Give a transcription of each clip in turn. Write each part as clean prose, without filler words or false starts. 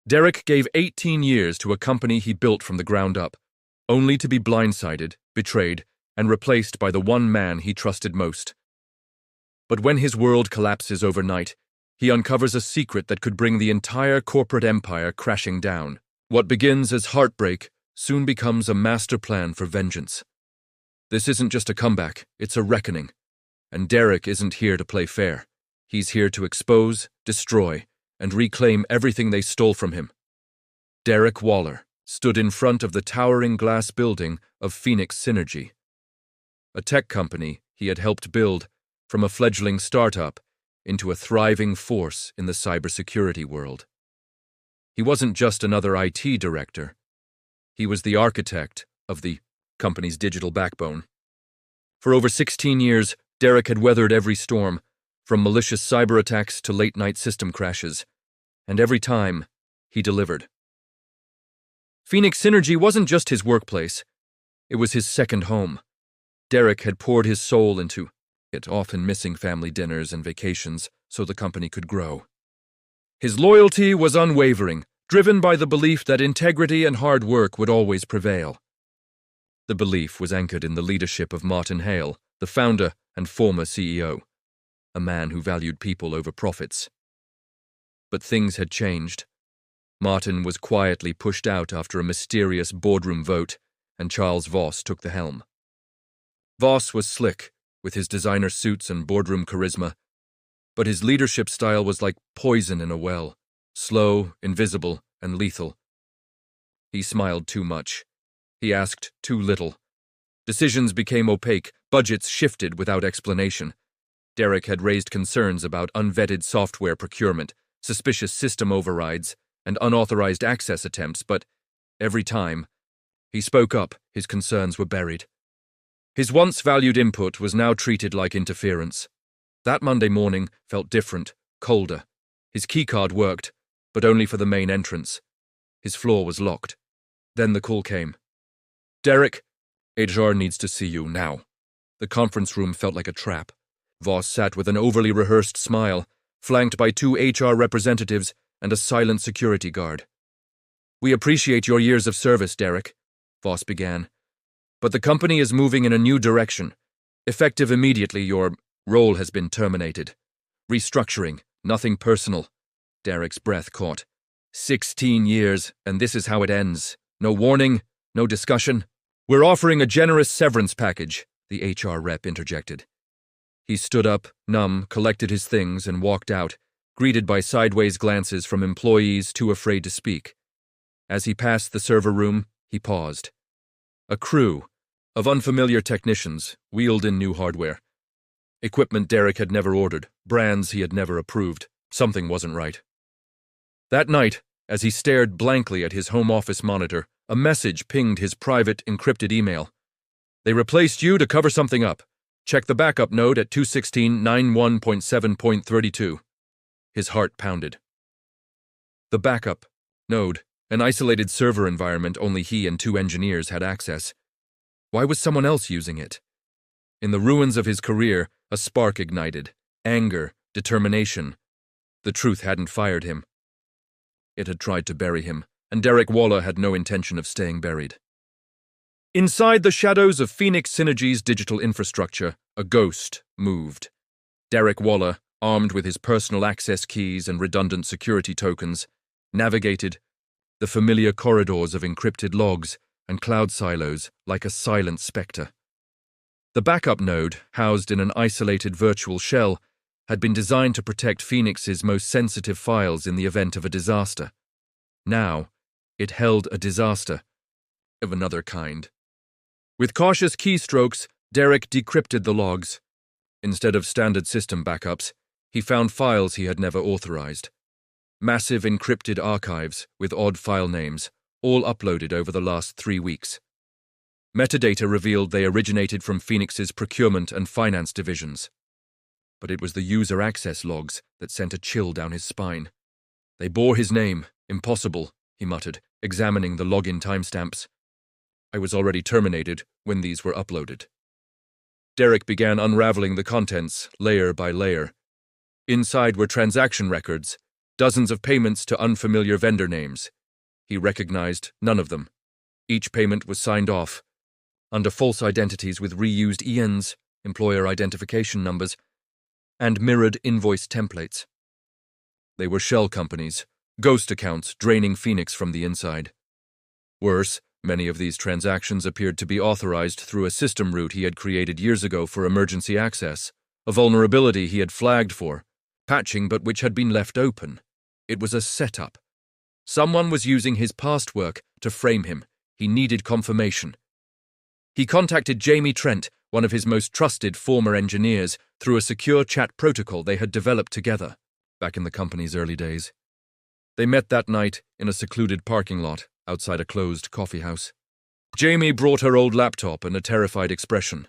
Derek gave 18 years to a company he built from the ground up, only to be blindsided, betrayed, and replaced by the one man he trusted most. But when his world collapses overnight, he uncovers a secret that could bring the entire corporate empire crashing down. What begins as heartbreak soon becomes a master plan for vengeance. This isn't just a comeback, it's a reckoning. And Derek isn't here to play fair. He's here to expose, destroy, and reclaim everything they stole from him. Derek Waller stood in front of the towering glass building of Phoenix Synergy, a tech company he had helped build from a fledgling startup into a thriving force in the cybersecurity world. He wasn't just another IT director. He was the architect of the company's digital backbone. For over 16 years, Derek had weathered every storm, from malicious cyber attacks to late-night system crashes, and every time, he delivered. Phoenix Synergy wasn't just his workplace. It was his second home. Derek had poured his soul into it, often missing family dinners and vacations so the company could grow. His loyalty was unwavering, driven by the belief that integrity and hard work would always prevail. The belief was anchored in the leadership of Martin Hale, the founder and former CEO, a man who valued people over profits. But things had changed. Martin was quietly pushed out after a mysterious boardroom vote, and Charles Voss took the helm. Voss was slick, with his designer suits and boardroom charisma, but his leadership style was like poison in a well, slow, invisible, and lethal. He smiled too much. He asked too little. Decisions became opaque, budgets shifted without explanation. Derek had raised concerns about unvetted software procurement, suspicious system overrides, and unauthorized access attempts, but every time he spoke up, his concerns were buried. His once valued input was now treated like interference. That Monday morning felt different, colder. His keycard worked, but only for the main entrance. His floor was locked. Then the call came. "Derek, HR needs to see you now." The conference room felt like a trap. Voss sat with an overly rehearsed smile, flanked by 2 HR representatives and a silent security guard. "We appreciate your years of service, Derek," Voss began. "But the company is moving in a new direction. Effective immediately, your role has been terminated. Restructuring, nothing personal." Derek's breath caught. 16 years, and this is how it ends. No warning, no discussion. "We're offering a generous severance package," the HR rep interjected. He stood up, numb, collected his things, and walked out, greeted by sideways glances from employees too afraid to speak. As he passed the server room, he paused. A crew of unfamiliar technicians wheeled in new hardware. Equipment Derek had never ordered, brands he had never approved. Something wasn't right. That night, as he stared blankly at his home office monitor, a message pinged his private, encrypted email. "They replaced you to cover something up. Check the backup node at 216.91.7.32. His heart pounded. The backup node, an isolated server environment only he and 2 engineers had access. Why was someone else using it? In the ruins of his career, a spark ignited. Anger, determination. The truth hadn't fired him. It had tried to bury him, and Derek Waller had no intention of staying buried. Inside the shadows of Phoenix Synergy's digital infrastructure, a ghost moved. Derek Waller, armed with his personal access keys and redundant security tokens, navigated the familiar corridors of encrypted logs and cloud silos like a silent specter. The backup node, housed in an isolated virtual shell, had been designed to protect Phoenix's most sensitive files in the event of a disaster. Now, it held a disaster of another kind. With cautious keystrokes, Derek decrypted the logs. Instead of standard system backups, he found files he had never authorized. Massive encrypted archives with odd file names, all uploaded over the last 3 weeks. Metadata revealed they originated from Phoenix's procurement and finance divisions. But it was the user access logs that sent a chill down his spine. They bore his name. "Impossible," he muttered, examining the login timestamps. "I was already terminated when these were uploaded." Derek began unraveling the contents, layer by layer. Inside were transaction records, Dozens of payments to unfamiliar vendor names. He recognized none of them. Each payment was signed off, under false identities with reused EINs, employer identification numbers, and mirrored invoice templates. They were shell companies, ghost accounts draining Phoenix from the inside. Worse, many of these transactions appeared to be authorized through a system root he had created years ago for emergency access, a vulnerability he had flagged for, patching but which had been left open. It was a setup. Someone was using his past work to frame him. He needed confirmation. He contacted Jamie Trent, one of his most trusted former engineers, through a secure chat protocol they had developed together, back in the company's early days. They met that night in a secluded parking lot outside a closed coffee house. Jamie brought her old laptop and a terrified expression.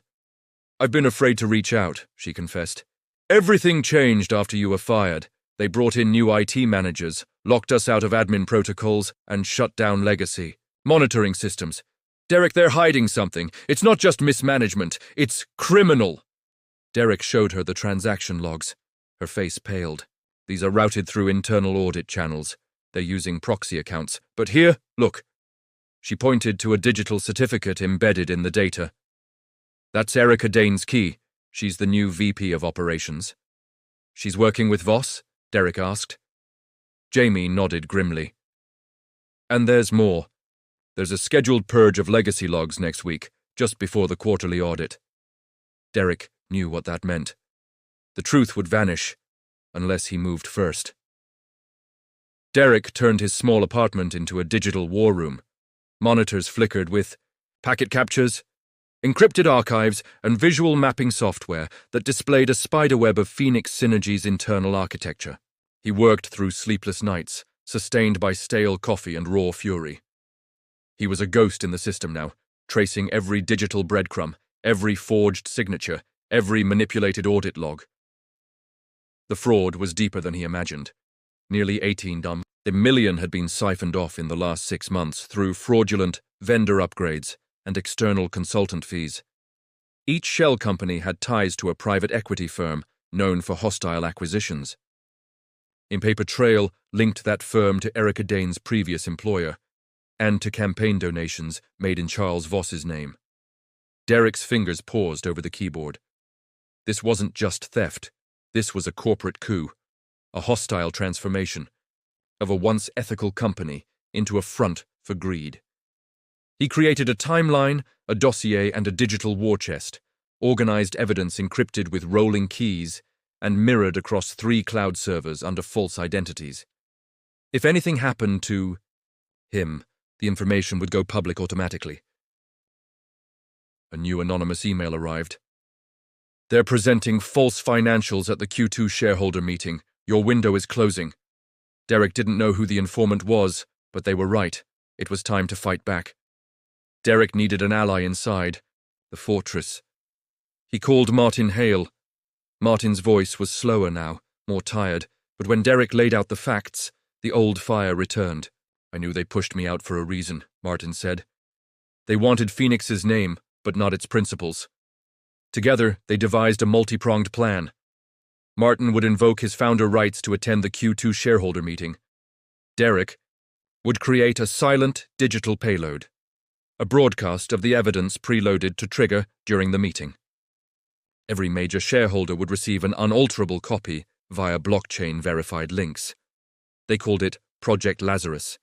"I've been afraid to reach out," she confessed. "Everything changed after you were fired. They brought in new IT managers, locked us out of admin protocols, and shut down legacy monitoring systems. Derek, they're hiding something. It's not just mismanagement, it's criminal." Derek showed her the transaction logs. Her face paled. "These are routed through internal audit channels. They're using proxy accounts. But here, look." She pointed to a digital certificate embedded in the data. "That's Erica Dane's key. She's the new VP of Operations." "She's working with Voss?" Derek asked. Jamie nodded grimly. "And there's more. There's a scheduled purge of legacy logs next week, just before the quarterly audit." Derek knew what that meant. The truth would vanish, unless he moved first. Derek turned his small apartment into a digital war room. Monitors flickered with packet captures, encrypted archives, and visual mapping software that displayed a spiderweb of Phoenix Synergy's internal architecture. He worked through sleepless nights, sustained by stale coffee and raw fury. He was a ghost in the system now, tracing every digital breadcrumb, every forged signature, every manipulated audit log. The fraud was deeper than he imagined. Nearly 18 dumb. $1 million had been siphoned off in the last 6 months through fraudulent vendor upgrades and external consultant fees. Each shell company had ties to a private equity firm known for hostile acquisitions. In paper trail linked that firm to Erica Dane's previous employer, and to campaign donations made in Charles Voss's name. Derek's fingers paused over the keyboard. This wasn't just theft. This was a corporate coup, a hostile transformation of a once ethical company into a front for greed. He created a timeline, a dossier, and a digital war chest, organized evidence encrypted with rolling keys, and mirrored across 3 cloud servers under false identities. If anything happened to him, the information would go public automatically. A new anonymous email arrived. "They're presenting false financials at the Q2 shareholder meeting. Your window is closing." Derek didn't know who the informant was, but they were right. It was time to fight back. Derek needed an ally inside the fortress. He called Martin Hale. Martin's voice was slower now, more tired, but when Derek laid out the facts, the old fire returned. "I knew they pushed me out for a reason," Martin said. "They wanted Phoenix's name, but not its principles. Together, they devised a multi-pronged plan. Martin would invoke his founder rights to attend the Q2 shareholder meeting. Derek would create a silent digital payload, a broadcast of the evidence preloaded to trigger during the meeting. Every major shareholder would receive an unalterable copy via blockchain-verified links. They called it Project Lazarus.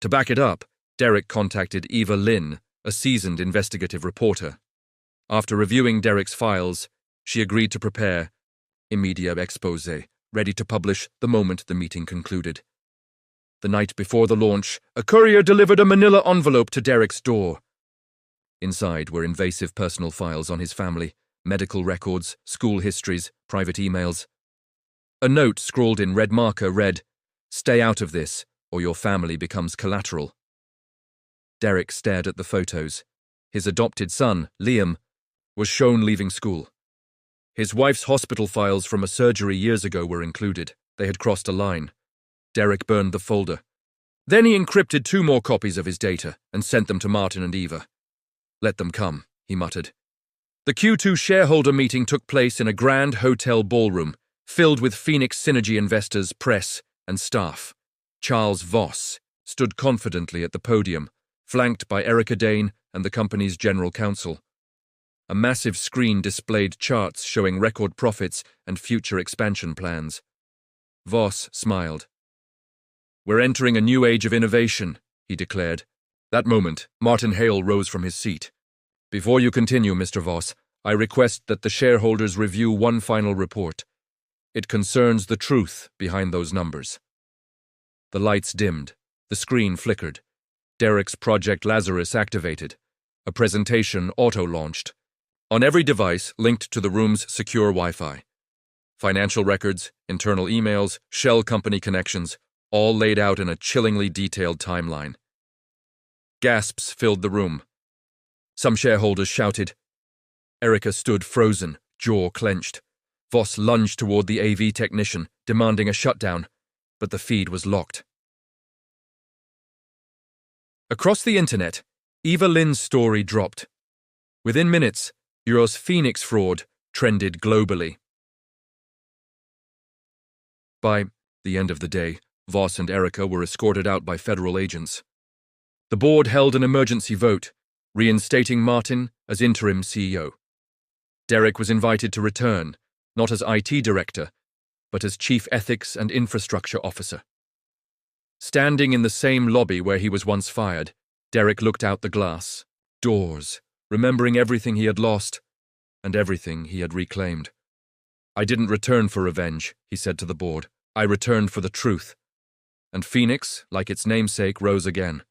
To back it up, Derek contacted Eva Lynn, a seasoned investigative reporter. After reviewing Derek's files, she agreed to prepare a media expose, ready to publish the moment the meeting concluded. The night before the launch, a courier delivered a manila envelope to Derek's door. Inside were invasive personal files on his family, medical records, school histories, private emails. A note scrawled in red marker read, "Stay out of this, or your family becomes collateral." Derek stared at the photos. His adopted son, Liam, was shown leaving school. His wife's hospital files from a surgery years ago were included. They had crossed a line. Derek burned the folder. Then he encrypted 2 more copies of his data and sent them to Martin and Eva. "Let them come," he muttered. The Q2 shareholder meeting took place in a grand hotel ballroom, filled with Phoenix Synergy investors, press, and staff. Charles Voss stood confidently at the podium, flanked by Erica Dane and the company's general counsel. A massive screen displayed charts showing record profits and future expansion plans. Voss smiled. "We're entering a new age of innovation," he declared. That moment, Martin Hale rose from his seat. "Before you continue, Mr. Voss, I request that the shareholders review one final report. It concerns the truth behind those numbers." The lights dimmed. The screen flickered. Derek's Project Lazarus activated. A presentation auto-launched. On every device linked to the room's secure Wi-Fi. Financial records, internal emails, shell company connections, all laid out in a chillingly detailed timeline. Gasps filled the room. Some shareholders shouted. Erica stood frozen, jaw clenched. Voss lunged toward the AV technician, demanding a shutdown, but the feed was locked. Across the internet, Eva Lynn's story dropped. Within minutes, Euro's Phoenix fraud trended globally. By the end of the day, Voss and Erica were escorted out by federal agents. The board held an emergency vote, reinstating Martin as interim CEO. Derek was invited to return, not as IT director, but as Chief Ethics and Infrastructure Officer. Standing in the same lobby where he was once fired, Derek looked out the glass. Doors, remembering everything he had lost and everything he had reclaimed. "I didn't return for revenge," he said to the board. "I returned for the truth." And Phoenix, like its namesake, rose again.